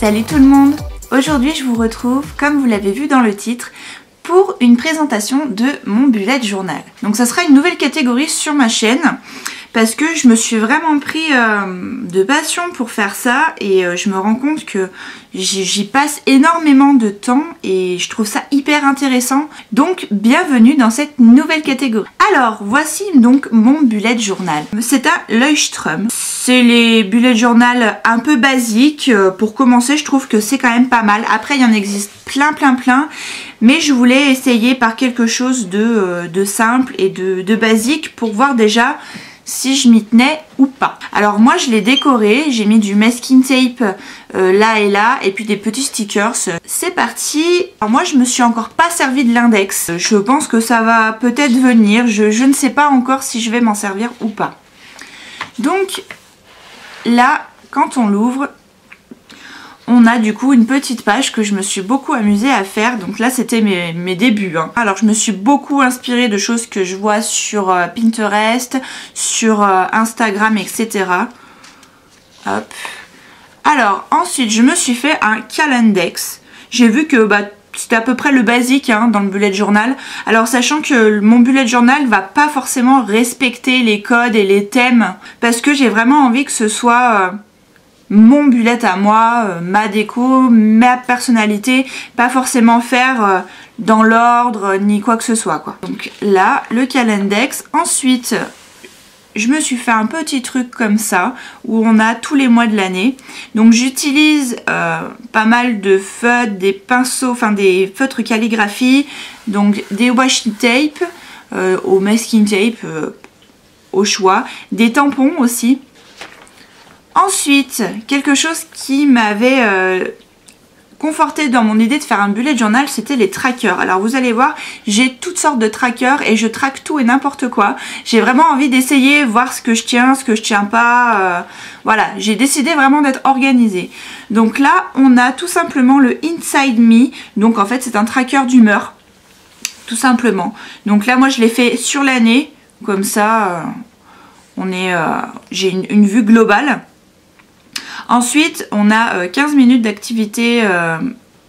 Salut tout le monde! Aujourd'hui je vous retrouve, comme vous l'avez vu dans le titre, pour une présentation de mon bullet journal. Donc ça sera une nouvelle catégorie sur ma chaîne parce que je me suis vraiment pris de passion pour faire ça et je me rends compte que j'y passe énormément de temps et je trouve ça hyper intéressant. Donc bienvenue dans cette nouvelle catégorie. Alors voici donc mon bullet journal. C'est un Leuchtturm. C'est les bullet journal un peu basiques. Pour commencer, je trouve que c'est quand même pas mal. Après il y en existe plein. Mais je voulais essayer par quelque chose de simple et de basique pour voir déjà si je m'y tenais ou pas. Alors moi je l'ai décoré, j'ai mis du masking tape là et là et puis des petits stickers. C'est parti. Alors moi je me suis encore pas servi de l'index. Je pense que ça va peut-être venir. Je ne sais pas encore si je vais m'en servir ou pas. Donc là quand on l'ouvre, on a du coup une petite page que je me suis beaucoup amusée à faire. Donc là c'était mes débuts. Alors je me suis beaucoup inspirée de choses que je vois sur Pinterest, sur Instagram, etc. Hop. Alors ensuite je me suis fait un calendex. J'ai vu que c'était à peu près le basique dans le bullet journal. Alors sachant que mon bullet journal va pas forcément respecter les codes et les thèmes. Parce que j'ai vraiment envie que ce soit... mon bullet à moi, ma déco, ma personnalité, pas forcément faire dans l'ordre ni quoi que ce soit quoi. Donc là le calendex. Ensuite je me suis fait un petit truc comme ça où on a tous les mois de l'année. Donc j'utilise pas mal de feutres, des pinceaux, enfin des feutres calligraphie, donc des washi tape au masking tape au choix, des tampons aussi. Ensuite, quelque chose qui m'avait conforté dans mon idée de faire un bullet journal, c'était les trackers. Alors vous allez voir, j'ai toutes sortes de trackers et je traque tout et n'importe quoi. J'ai vraiment envie d'essayer, voir ce que je tiens, ce que je tiens pas. Voilà, j'ai décidé vraiment d'être organisée. Donc là, on a tout simplement le Inside Me. Donc en fait, c'est un tracker d'humeur, tout simplement. Donc là, moi, je l'ai fait sur l'année. Comme ça, j'ai une vue globale. Ensuite, on a 15 minutes d'activité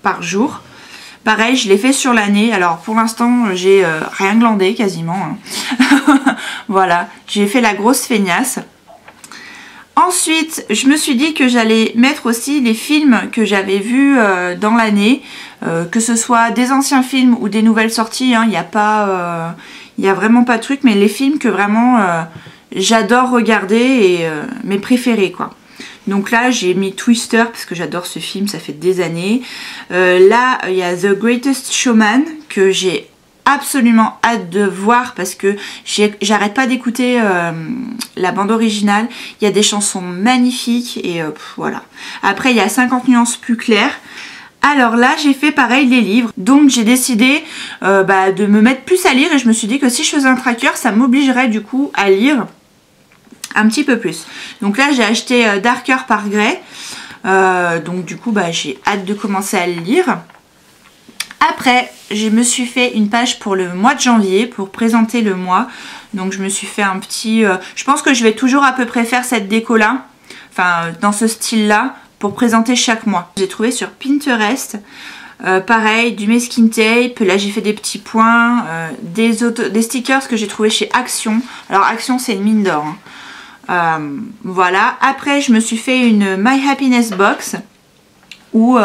par jour. Pareil, je l'ai fait sur l'année. Alors, pour l'instant, j'ai rien glandé quasiment. Voilà, j'ai fait la grosse feignasse. Ensuite, je me suis dit que j'allais mettre aussi les films que j'avais vus dans l'année. Que ce soit des anciens films ou des nouvelles sorties. Il n'y a vraiment pas de truc. Mais les films que vraiment j'adore regarder et mes préférés quoi. Donc là j'ai mis Twister parce que j'adore ce film, ça fait des années. Là il y a The Greatest Showman que j'ai absolument hâte de voir parce que j'arrête pas d'écouter la bande originale. Il y a des chansons magnifiques et voilà. Après il y a 50 nuances plus claires. Alors là j'ai fait pareil les livres, donc j'ai décidé de me mettre plus à lire et je me suis dit que si je faisais un tracker ça m'obligerait du coup à lire un petit peu plus. Donc là j'ai acheté Darker par Grey, donc du coup j'ai hâte de commencer à le lire. Après je me suis fait une page pour le mois de janvier pour présenter le mois. Donc je me suis fait un petit... je pense que je vais toujours à peu près faire cette déco là, enfin dans ce style là pour présenter chaque mois. J'ai trouvé sur Pinterest pareil du masking tape. Là j'ai fait des petits points, des stickers que j'ai trouvé chez Action. Alors Action c'est une mine d'or voilà. Après je me suis fait une My Happiness Box où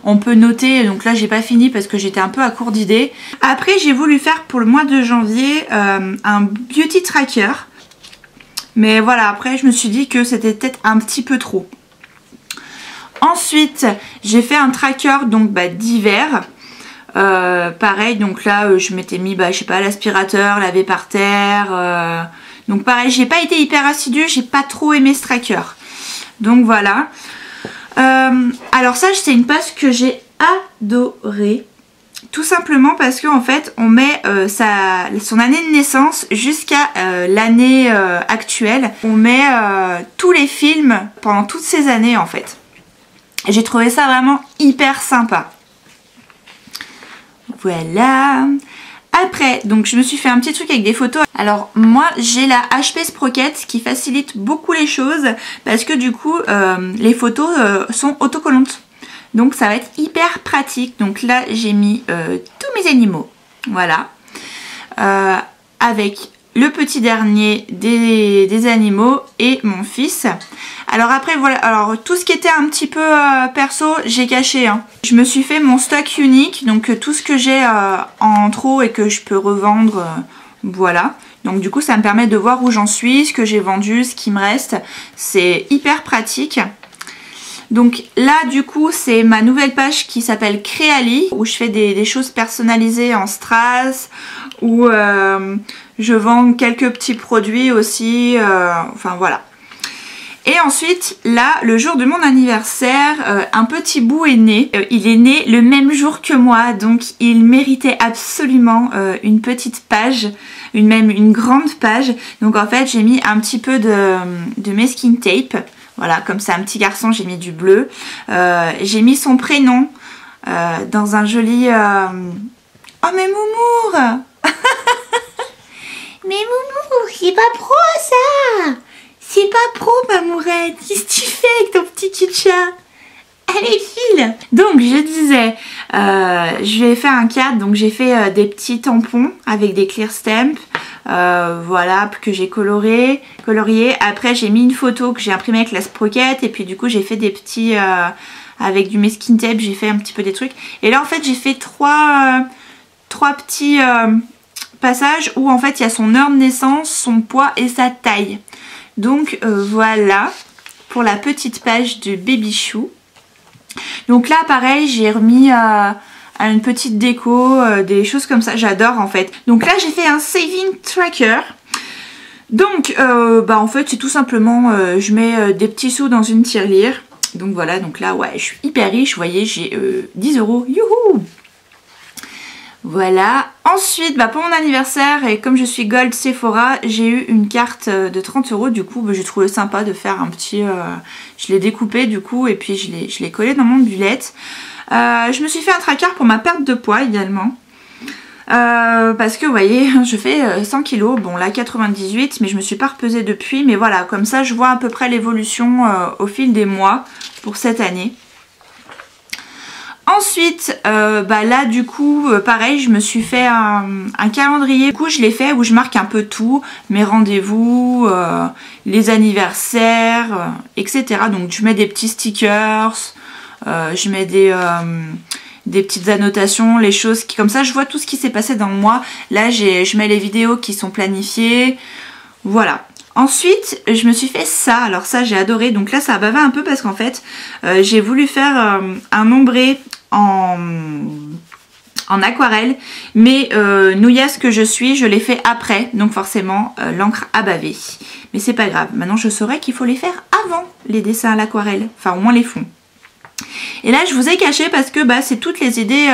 on peut noter. Donc là j'ai pas fini parce que j'étais un peu à court d'idées. Après j'ai voulu faire pour le mois de janvier un beauty tracker, mais voilà, après je me suis dit que c'était peut-être un petit peu trop. Ensuite j'ai fait un tracker donc d'hiver. Pareil, donc là je m'étais mis je sais pas, l'aspirateur, laver par terre. Donc pareil, j'ai pas été hyper assidue, j'ai pas trop aimé ce tracker. Donc voilà. Alors ça c'est une page que j'ai adorée. Tout simplement parce qu'en fait on met son année de naissance jusqu'à l'année actuelle. On met tous les films pendant toutes ces années en fait. J'ai trouvé ça vraiment hyper sympa. Voilà. Après, donc je me suis fait un petit truc avec des photos. Alors moi j'ai la HP Sprocket qui facilite beaucoup les choses parce que du coup les photos sont autocollantes. Donc ça va être hyper pratique. Donc là j'ai mis tous mes animaux, voilà, avec le petit dernier des animaux et mon fils. Alors après voilà, alors tout ce qui était un petit peu perso j'ai caché, hein. Je me suis fait mon stock unique, donc tout ce que j'ai en trop et que je peux revendre, voilà. Donc du coup ça me permet de voir où j'en suis, ce que j'ai vendu, ce qui me reste. C'est hyper pratique. Donc là du coup c'est ma nouvelle page qui s'appelle Créali, où je fais des choses personnalisées en strass, où je vends quelques petits produits aussi, enfin voilà. Et ensuite là le jour de mon anniversaire, un petit bout est né. Il est né le même jour que moi, donc il méritait absolument une petite page, même une grande page. Donc en fait j'ai mis un petit peu de masking tape. Voilà, comme c'est un petit garçon, j'ai mis du bleu. J'ai mis son prénom dans un joli... Oh, mais Moumour Mais Moumour, c'est pas pro ça! C'est pas pro, Mamourette! Qu'est-ce que tu fais avec ton petit chat? Allez, file! Donc, je disais, je vais faire un cadre. Donc, j'ai fait des petits tampons avec des clear stamps. Voilà, que j'ai colorié. Après j'ai mis une photo que j'ai imprimée avec la Sprocket, et puis du coup j'ai fait des petits avec du masking tape, j'ai fait un petit peu des trucs. Et là en fait j'ai fait trois petits passages où en fait il y a son heure de naissance, son poids et sa taille. Donc voilà pour la petite page de Baby Chou. Donc là pareil j'ai remis à une petite déco, des choses comme ça, j'adore en fait. Donc là j'ai fait un saving tracker. Donc bah en fait c'est tout simplement, je mets des petits sous dans une tirelire. Donc voilà, donc là ouais je suis hyper riche, vous voyez j'ai 10 €, youhou. Voilà, ensuite bah, pour mon anniversaire, et comme je suis Gold Sephora, j'ai eu une carte de 30 €. Du coup bah, j'ai trouvé sympa de faire un petit, je l'ai découpé du coup, et puis je l'ai collé dans mon bullette. Je me suis fait un tracker pour ma perte de poids également. Parce que vous voyez, je fais 100 kg, bon là 98, mais je me suis pas repesée depuis. Mais voilà, comme ça je vois à peu près l'évolution au fil des mois pour cette année. Ensuite, bah là du coup, pareil, je me suis fait un calendrier. Du coup, je l'ai fait où je marque un peu tout, mes rendez-vous, les anniversaires, etc. Donc je mets des petits stickers, je mets des petites annotations, les choses qui, comme ça je vois tout ce qui s'est passé dans le mois. Là je mets les vidéos qui sont planifiées, voilà. Ensuite je me suis fait ça, alors ça j'ai adoré. Donc là ça a bavé un peu parce qu'en fait j'ai voulu faire un ombré en aquarelle, mais nouillasse que je suis, je l'ai fait après, donc forcément l'encre a bavé. Mais c'est pas grave, maintenant je saurais qu'il faut les faire avant les dessins à l'aquarelle, enfin au moins les fonds. Et là je vous ai caché parce que bah, c'est toutes les idées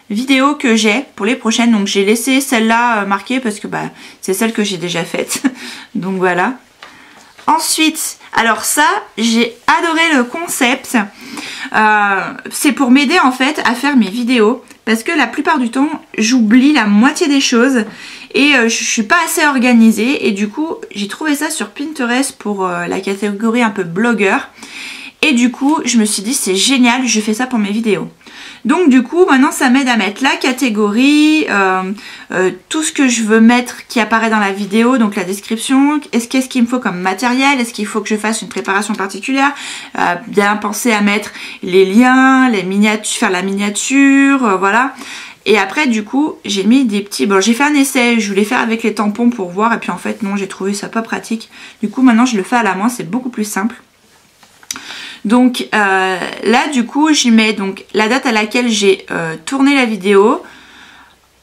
vidéo que j'ai pour les prochaines. Donc j'ai laissé celle-là marquée parce que bah, c'est celle que j'ai déjà faite. Donc voilà. Ensuite, alors ça, j'ai adoré le concept. C'est pour m'aider en fait à faire mes vidéos. Parce que la plupart du temps, j'oublie la moitié des choses. Et je suis pas assez organisée. Et du coup, j'ai trouvé ça sur Pinterest pour la catégorie un peu blogueur. Et du coup, je me suis dit c'est génial, je fais ça pour mes vidéos. Donc du coup, maintenant ça m'aide à mettre la catégorie, tout ce que je veux mettre qui apparaît dans la vidéo, donc la description, qu'est-ce qu'il me faut comme matériel, est-ce qu'il faut que je fasse une préparation particulière, bien penser à mettre les liens, les miniatures, faire la miniature, voilà. Et après du coup, j'ai mis des petits, bon j'ai fait un essai, je voulais faire avec les tampons pour voir, et puis en fait non, j'ai trouvé ça pas pratique. Du coup maintenant je le fais à la main, c'est beaucoup plus simple. Donc là du coup j'y mets donc la date à laquelle j'ai tourné la vidéo,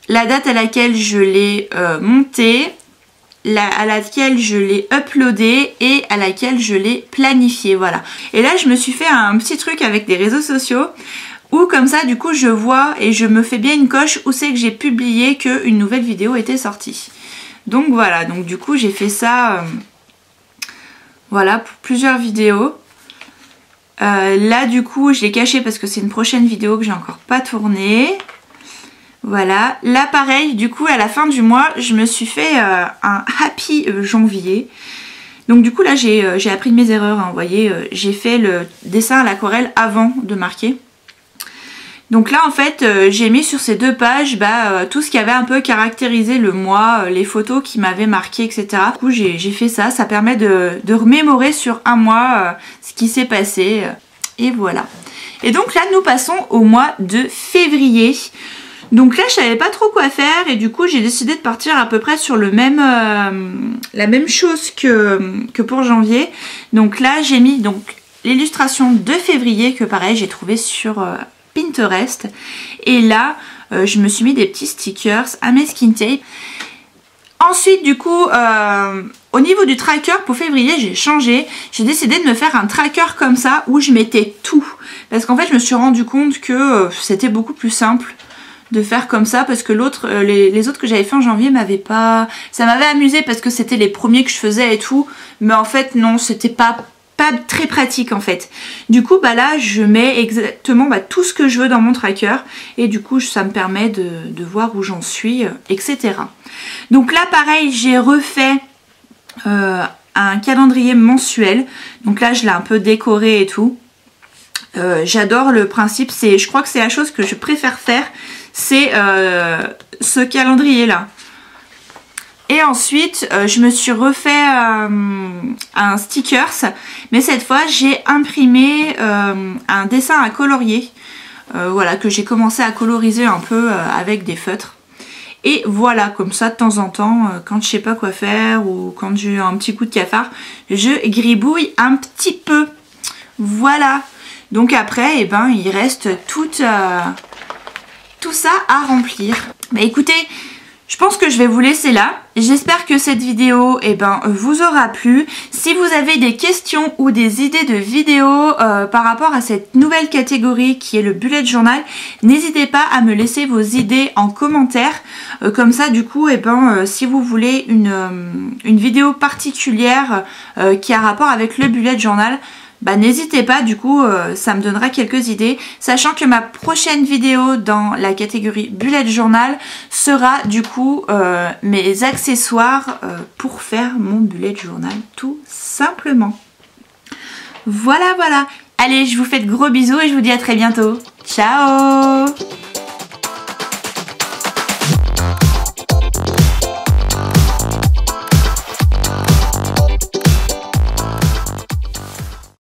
la date à laquelle je l'ai montée, à laquelle je l'ai uploadée et à laquelle je l'ai planifiée, voilà. Et là je me suis fait un petit truc avec des réseaux sociaux où comme ça du coup je vois et je me fais bien une coche où c'est que j'ai publié qu'une nouvelle vidéo était sortie. Donc voilà, donc du coup j'ai fait ça voilà pour plusieurs vidéos. Là du coup je l'ai caché parce que c'est une prochaine vidéo que j'ai encore pas tournée. Voilà, là pareil du coup à la fin du mois je me suis fait un happy janvier. Donc du coup là j'ai appris de mes erreurs, hein, vous voyez, j'ai fait le dessin à l'aquarelle avant de marquer. Donc là en fait j'ai mis sur ces 2 pages tout ce qui avait un peu caractérisé le mois, les photos qui m'avaient marqué, etc. Du coup j'ai fait ça, ça permet de remémorer sur un mois ce qui s'est passé. Et voilà. Et donc là nous passons au mois de février. Donc là je savais pas trop quoi faire et du coup j'ai décidé de partir à peu près sur le même, la même chose que pour janvier. Donc là j'ai mis donc l'illustration de février que pareil j'ai trouvé sur Pinterest. Et là je me suis mis des petits stickers à mes skin tape. Ensuite du coup au niveau du tracker pour février j'ai changé. J'ai décidé de me faire un tracker comme ça où je mettais tout. Parce qu'en fait je me suis rendu compte que c'était beaucoup plus simple de faire comme ça parce que l'autre, les autres que j'avais fait en janvier m'avaient pas... Ça m'avait amusé parce que c'était les premiers que je faisais et tout. Mais en fait non, c'était pas très pratique en fait. Du coup là je mets exactement tout ce que je veux dans mon tracker. Et du coup ça me permet de voir où j'en suis, etc. Donc là pareil j'ai refait un calendrier mensuel. Donc là je l'ai un peu décoré et tout. J'adore le principe, je crois que c'est la chose que je préfère faire, c'est ce calendrier là. Et ensuite je me suis refait un stickers, mais cette fois j'ai imprimé un dessin à colorier, voilà, que j'ai commencé à coloriser un peu avec des feutres. Et voilà, comme ça de temps en temps, quand je sais pas quoi faire ou quand j'ai un petit coup de cafard, je gribouille un petit peu. Voilà. Donc après, il reste tout ça à remplir. Écoutez, je pense que je vais vous laisser là. J'espère que cette vidéo vous aura plu. Si vous avez des questions ou des idées de vidéos par rapport à cette nouvelle catégorie qui est le bullet journal, n'hésitez pas à me laisser vos idées en commentaire. Comme ça du coup, si vous voulez une vidéo particulière qui a rapport avec le bullet journal, n'hésitez pas, du coup ça me donnera quelques idées, sachant que ma prochaine vidéo dans la catégorie bullet journal sera du coup mes accessoires pour faire mon bullet journal tout simplement. Voilà. Allez, je vous fais de gros bisous et je vous dis à très bientôt. Ciao!